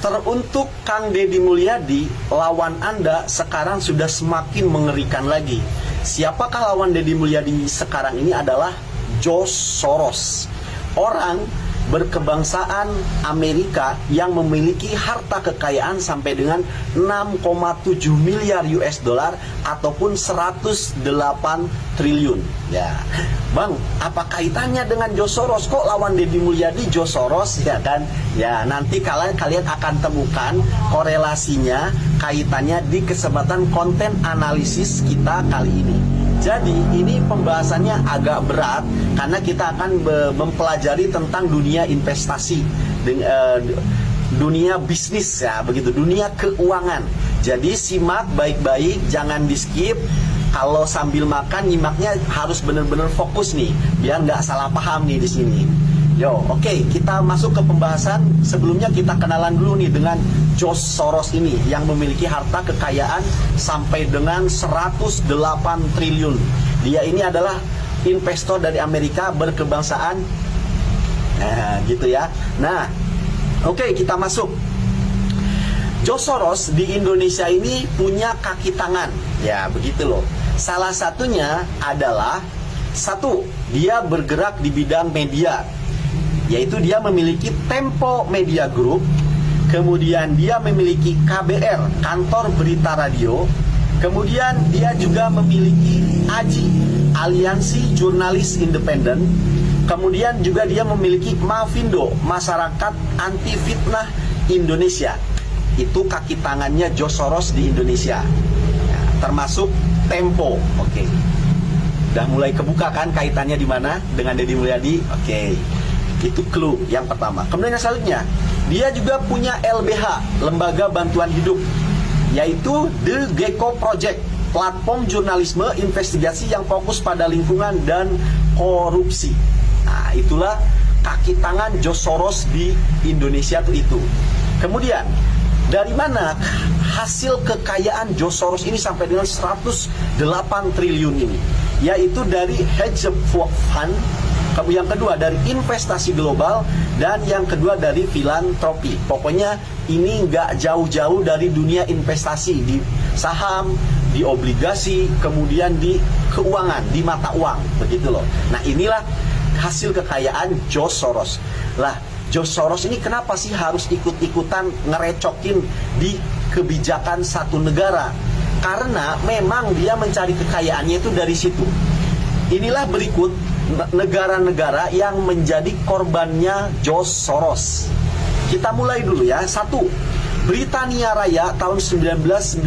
Teruntuk Kang Deddy Mulyadi, lawan Anda sekarang sudah semakin mengerikan lagi. Siapakah lawan Deddy Mulyadi sekarang ini? Adalah George Soros, orang berkebangsaan Amerika yang memiliki harta kekayaan sampai dengan 6,7 miliar US dollar ataupun 108 triliun. Ya, Bang, apa kaitannya dengan George Soros? Kok lawan Deddy Mulyadi George Soros, ya kan? Ya, nanti kalian akan temukan korelasinya, kaitannya di kesempatan konten analisis kita kali ini. Jadi ini pembahasannya agak berat karena kita akan mempelajari tentang dunia investasi, dunia bisnis, ya begitu, dunia keuangan. Jadi simak baik-baik, jangan di skip. Kalau sambil makan nyimaknya harus benar-benar fokus nih, biar nggak salah paham nih di sini. Yo, oke, kita masuk ke pembahasan. Sebelumnya kita kenalan dulu nih dengan George Soros ini yang memiliki harta kekayaan sampai dengan 108 triliun. Dia ini adalah investor dari Amerika berkebangsaan, gitu ya. Nah, oke, kita masuk. George Soros di Indonesia ini punya kaki tangan, ya begitu loh. Salah satunya adalah satu, dia bergerak di bidang media, yaitu dia memiliki Tempo Media Group. Kemudian dia memiliki KBR, Kantor Berita Radio. Kemudian dia juga memiliki AJI, Aliansi Jurnalis Independen. Kemudian juga dia memiliki Mafindo, Masyarakat Anti Fitnah Indonesia. Itu kaki tangannya George Soros di Indonesia, ya, termasuk Tempo. Oke. Udah mulai kebuka kan kaitannya di mana dengan Deddy Mulyadi? Oke. Itu clue yang pertama. Kemudian yang selanjutnya, dia juga punya LBH, Lembaga Bantuan Hidup, yaitu The Gecko Project, platform jurnalisme investigasi yang fokus pada lingkungan dan korupsi. Nah, itulah kaki tangan George Soros di Indonesia itu. Kemudian, dari mana hasil kekayaan George Soros ini sampai dengan 108 triliun ini? Yaitu dari hedge fund, yang kedua dari investasi global, dan yang kedua dari filantropi. Pokoknya ini nggak jauh-jauh dari dunia investasi di saham, di obligasi, kemudian di keuangan, di mata uang, begitu loh. Nah, inilah hasil kekayaan George Soros. Lah, George Soros ini kenapa sih harus ikut-ikutan ngerecokin di kebijakan satu negara? Karena memang dia mencari kekayaannya itu dari situ. Inilah berikut negara-negara yang menjadi korbannya George Soros. Kita mulai dulu ya. Satu, Britania Raya tahun 1992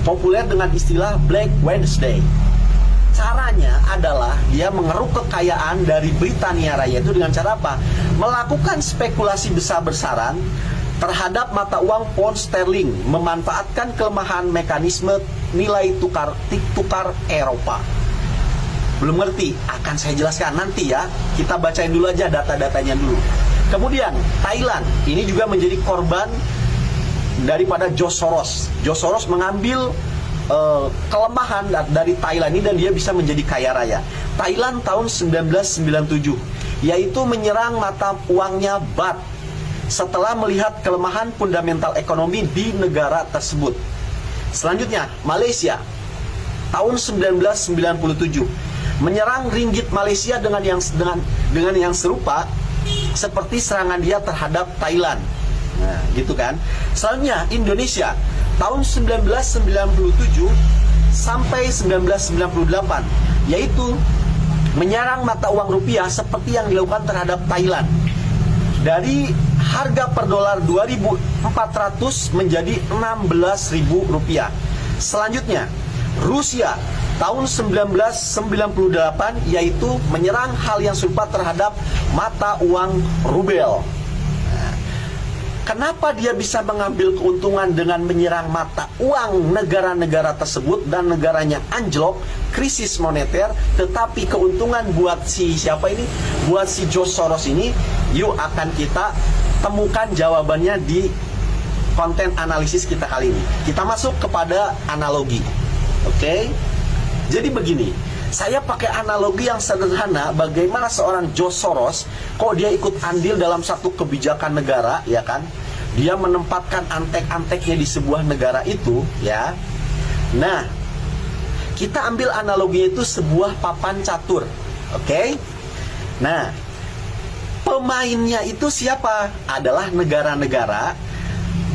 populer dengan istilah Black Wednesday. Caranya adalah dia mengeruk kekayaan dari Britania Raya itu dengan cara apa? Melakukan spekulasi besar-besaran terhadap mata uang pound sterling, memanfaatkan kelemahan mekanisme nilai tukar Eropa. Belum ngerti? Akan saya jelaskan nanti ya. Kita bacain dulu aja data-datanya dulu. Kemudian Thailand ini juga menjadi korban daripada George Soros. George Soros mengambil kelemahan dari Thailand ini dan dia bisa menjadi kaya raya. Thailand tahun 1997, yaitu menyerang mata uangnya baht setelah melihat kelemahan fundamental ekonomi di negara tersebut. Selanjutnya Malaysia tahun 1997 menyerang ringgit Malaysia dengan yang serupa seperti serangan dia terhadap Thailand. Nah, gitu kan. Selanjutnya Indonesia tahun 1997 sampai 1998, yaitu menyerang mata uang rupiah seperti yang dilakukan terhadap Thailand. Dari harga per dolar 2.400 menjadi 16.000 rupiah. Selanjutnya Rusia tahun 1998, yaitu menyerang hal yang serupa terhadap mata uang rubel. Kenapa dia bisa mengambil keuntungan dengan menyerang mata uang negara-negara tersebut dan negaranya anjlok, krisis moneter, tetapi keuntungan buat si siapa ini? Buat si George Soros ini. Yuk akan kita temukan jawabannya di konten analisis kita kali ini. Kita masuk kepada analogi. Oke? Jadi begini, saya pakai analogi yang sederhana bagaimana seorang George Soros kok dia ikut andil dalam satu kebijakan negara, ya kan? dia menempatkan antek-anteknya di sebuah negara itu, ya. Nah, kita ambil analoginya itu sebuah papan catur, oke? Nah, pemainnya itu siapa? Adalah negara-negara,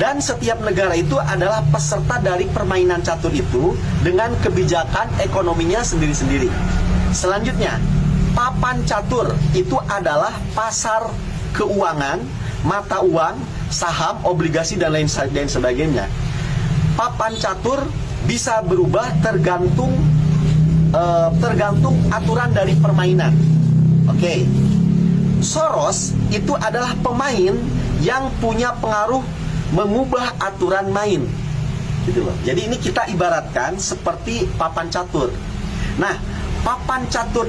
dan setiap negara itu adalah peserta dari permainan catur itu dengan kebijakan ekonominya sendiri-sendiri. Selanjutnya, papan catur itu adalah pasar keuangan, mata uang, saham, obligasi, dan lain sebagainya. Papan catur bisa berubah tergantung aturan dari permainan. Oke. Soros itu adalah pemain yang punya pengaruh mengubah aturan main. Gitu loh. Jadi ini kita ibaratkan seperti papan catur. Nah, papan catur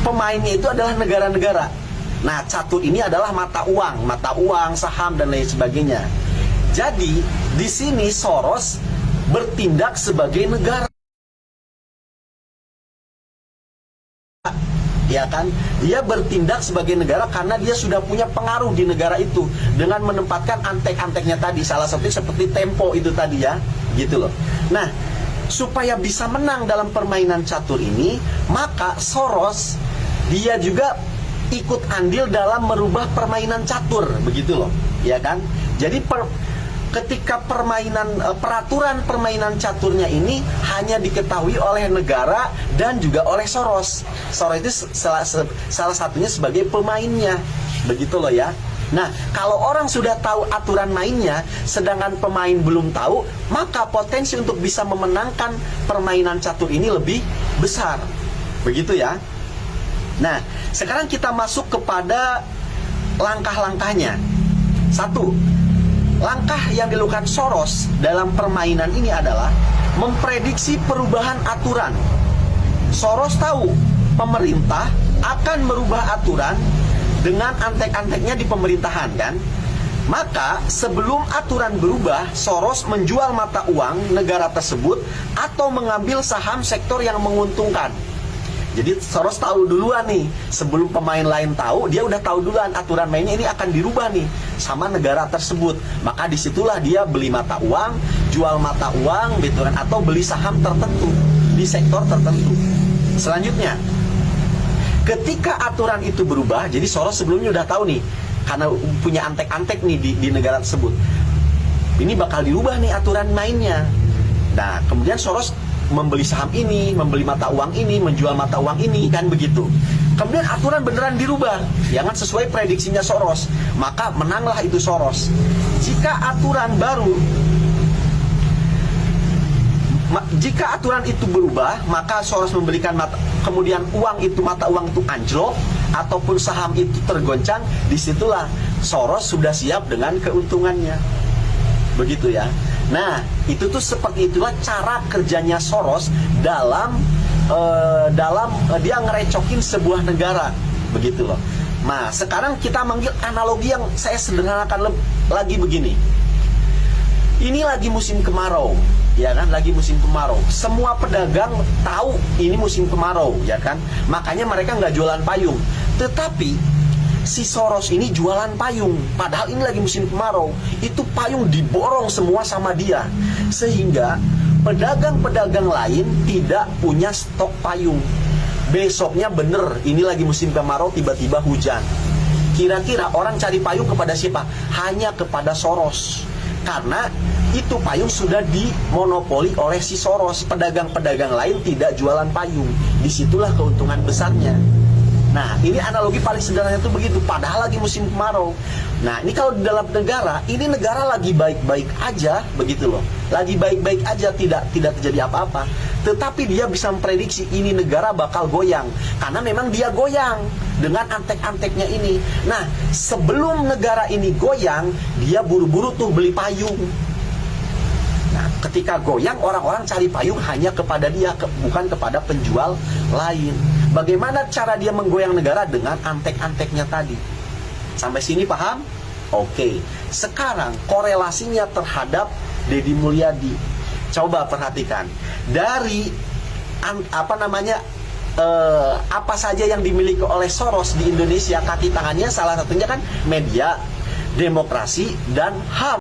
pemainnya itu adalah negara-negara. Nah, catur ini adalah mata uang, saham, dan lain sebagainya. Jadi, di sini Soros bertindak sebagai negara. Ya kan? Dia bertindak sebagai negara karena dia sudah punya pengaruh di negara itu dengan menempatkan antek-anteknya tadi. Salah satunya seperti Tempo itu tadi, ya. Gitu loh. Nah, supaya bisa menang dalam permainan catur ini, maka Soros dia juga ikut andil dalam merubah permainan catur, begitu loh, ya kan? Jadi ketika peraturan permainan caturnya ini hanya diketahui oleh negara dan juga oleh Soros. Soros itu salah satunya sebagai pemainnya, begitu loh, ya. Nah, kalau orang sudah tahu aturan mainnya, sedangkan pemain belum tahu, maka potensi untuk bisa memenangkan permainan catur ini lebih besar, begitu ya. Nah, sekarang kita masuk kepada langkah-langkahnya. Satu, langkah yang dilakukan Soros dalam permainan ini adalah memprediksi perubahan aturan. Soros tahu pemerintah akan merubah aturan dengan antek-anteknya di pemerintahan, kan? Maka sebelum aturan berubah, Soros menjual mata uang negara tersebut atau mengambil saham sektor yang menguntungkan. Jadi Soros tahu duluan nih, sebelum pemain lain tahu, dia udah tahu duluan aturan mainnya ini akan dirubah nih sama negara tersebut. Maka disitulah dia beli mata uang, jual mata uang, gitu kan, atau beli saham tertentu di sektor tertentu. Selanjutnya, ketika aturan itu berubah, jadi Soros sebelumnya udah tahu nih, karena punya antek-antek nih di negara tersebut, ini bakal dirubah nih aturan mainnya. Nah, kemudian Soros membeli saham ini, membeli mata uang ini, menjual mata uang ini, kan begitu. Kemudian aturan beneran dirubah, jangan sesuai prediksinya Soros, maka menanglah itu Soros. Jika aturan itu berubah, maka Soros membelikan kemudian mata uang itu anjlok ataupun saham itu tergoncang, disitulah Soros sudah siap dengan keuntungannya, begitu ya. Nah, itu tuh seperti itulah cara kerjanya Soros dalam dia ngerecokin sebuah negara, begitu loh. Nah, sekarang kita manggil analogi yang saya sederhanakan lagi begini. Ini lagi musim kemarau, ya kan? Lagi musim kemarau. Semua pedagang tahu ini musim kemarau, ya kan? Makanya mereka nggak jualan payung. Tetapi si Soros ini jualan payung, padahal ini lagi musim kemarau. Itu payung diborong semua sama dia, sehingga pedagang-pedagang lain tidak punya stok payung. Besoknya bener, ini lagi musim kemarau, tiba-tiba hujan. Kira-kira orang cari payung kepada siapa? Hanya kepada Soros. Karena itu payung sudah dimonopoli oleh si Soros. Pedagang-pedagang lain tidak jualan payung. Disitulah keuntungan besarnya. Nah, ini analogi paling sederhana itu begitu, padahal lagi musim kemarau. Nah, ini kalau di dalam negara, ini negara lagi baik-baik aja, begitu loh. Lagi baik-baik aja, tidak terjadi apa-apa. Tetapi dia bisa memprediksi ini negara bakal goyang, karena memang dia goyang dengan antek-anteknya ini. Nah, sebelum negara ini goyang, dia buru-buru tuh beli payung. Nah, ketika goyang, orang-orang cari payung hanya kepada dia, bukan kepada penjual lain. Bagaimana cara dia menggoyang negara? Dengan antek-anteknya tadi. Sampai sini paham? Oke. Sekarang korelasinya terhadap Deddy Mulyadi. Coba perhatikan. Dari apa saja yang dimiliki oleh Soros di Indonesia, kaki tangannya salah satunya kan media, demokrasi, dan HAM.